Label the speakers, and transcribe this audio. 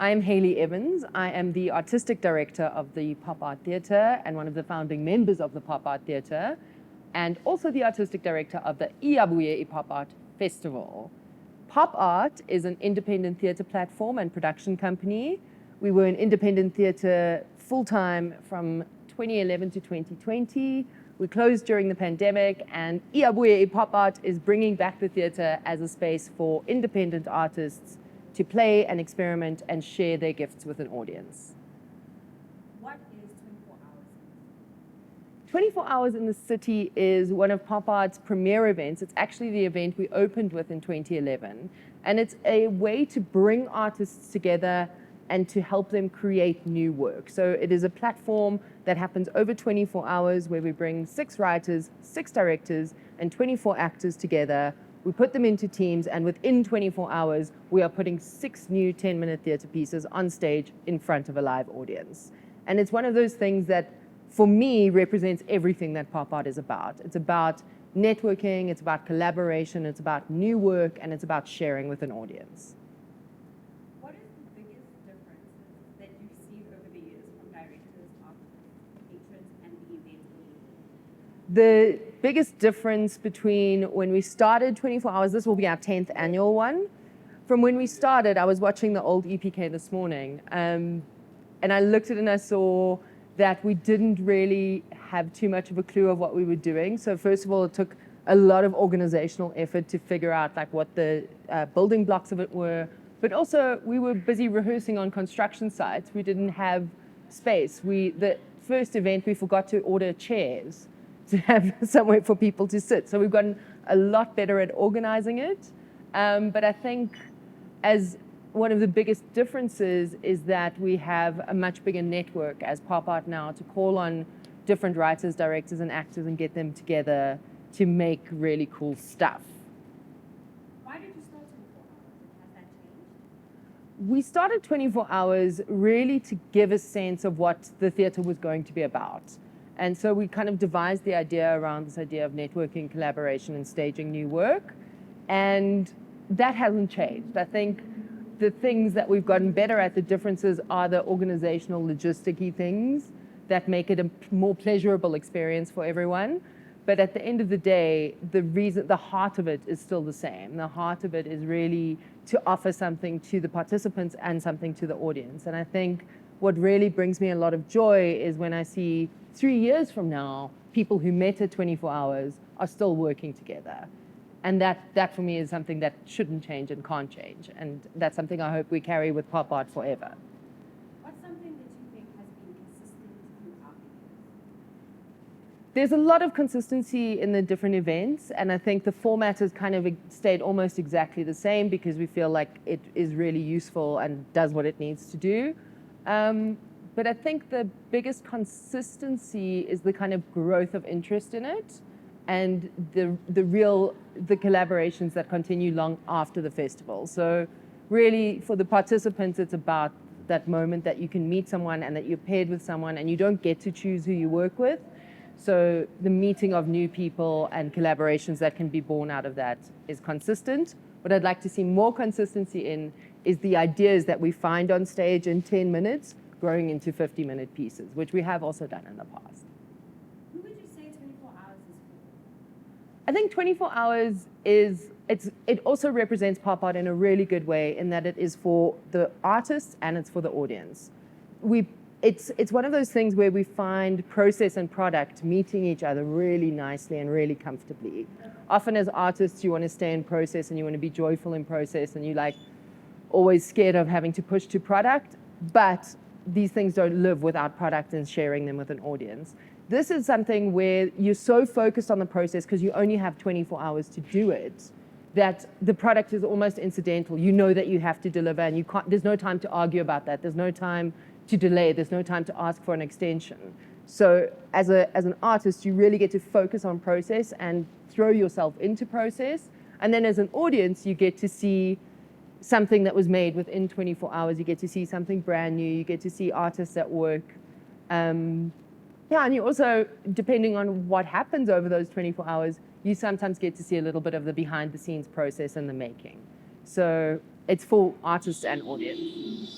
Speaker 1: I am Hayleigh Evans. I am the artistic director of the Pop Art Theatre and one of the founding members of the Pop Art Theatre, and also the artistic director of the Iyabuye Pop Art Festival. Pop Art is an independent theatre platform and production company. We were an independent theatre full-time from 2011 to 2020. We closed during the pandemic, and Iyabuye Pop Art is bringing back the theatre as a space for independent artists to play and experiment and share their gifts with an audience.
Speaker 2: What is 24 Hours?
Speaker 1: 24 Hours in the City is one of Pop Art's premier events. It's actually the event we opened with in 2011. And it's a way to bring artists together and to help them create new work. So it is a platform that happens over 24 hours where we bring 6 writers, 6 directors, and 24 actors together. We put them into teams, and within 24 hours, we are putting 6 new 10-minute theatre pieces on stage in front of a live audience. And it's one of those things that, for me, represents everything that Pop Art is about. It's about networking, it's about collaboration, it's about new work, and it's about sharing with an audience.
Speaker 2: What is the biggest difference that you've seen over the years from directors, artists, patrons, and the event?
Speaker 1: The biggest difference between when we started 24 Hours, this will be our 10th annual one. From when we started, I was watching the old EPK this morning, and I looked at it and I saw that we didn't really have too much of a clue of what we were doing. So first of all, it took a lot of organizational effort to figure out like what the building blocks of it were. But also, we were busy rehearsing on construction sites. We didn't have space. The first event, we forgot to order chairs to have somewhere for people to sit. So we've gotten a lot better at organizing it. But I think as one of the biggest differences is that we have a much bigger network as Pop Art now to call on different writers, directors, and actors and get them together to make really cool stuff.
Speaker 2: Why did you start 24 Hours? Has that changed?
Speaker 1: We started 24 Hours really to give a sense of what the theatre was going to be about. And so we kind of devised the idea around this idea of networking, collaboration, and staging new work. And that hasn't changed. I think the things that we've gotten better at, the differences are the organizational, logistic-y things that make it a more pleasurable experience for everyone. But at the end of the day, the heart of it is still the same. The heart of it is really to offer something to the participants and something to the audience. And I think what really brings me a lot of joy is when I see 3 years from now, people who met at 24 Hours are still working together. And that for me is something that shouldn't change and can't change. And that's something I hope we carry with Pop Art forever.
Speaker 2: What's something that you think has been consistent throughout the years?
Speaker 1: There's a lot of consistency in the different events, and I think the format has kind of stayed almost exactly the same because we feel like it is really useful and does what it needs to do. But I think the biggest consistency is the kind of growth of interest in it and the collaborations that continue long after the festival. So really for the participants, it's about that moment that you can meet someone and that you're paired with someone and you don't get to choose who you work with. So the meeting of new people and collaborations that can be born out of that is consistent. What I'd like to see more consistency in is the ideas that we find on stage in 10 minutes growing into 50-minute pieces, which we have also done in the past.
Speaker 2: Who would you say 24 Hours is for?
Speaker 1: I think 24 Hours it also represents Pop Art in a really good way in that it is for the artists and it's for the audience. It's one of those things where we find process and product meeting each other really nicely and really comfortably. Often as artists, you want to stay in process and you want to be joyful in process and you like always scared of having to push to product, but these things don't live without product and sharing them with an audience. This is something where you're so focused on the process because you only have 24 hours to do it that the product is almost incidental. You know that you have to deliver and there's no time to argue about that. There's no time to delay. There's no time to ask for an extension. So as an artist, you really get to focus on process and throw yourself into process. And then as an audience, you get to see something that was made within 24 hours. You get to see something brand new. You get to see artists at work. And you also, depending on what happens over those 24 hours, you sometimes get to see a little bit of the behind the scenes process and the making. So it's for artists and audience.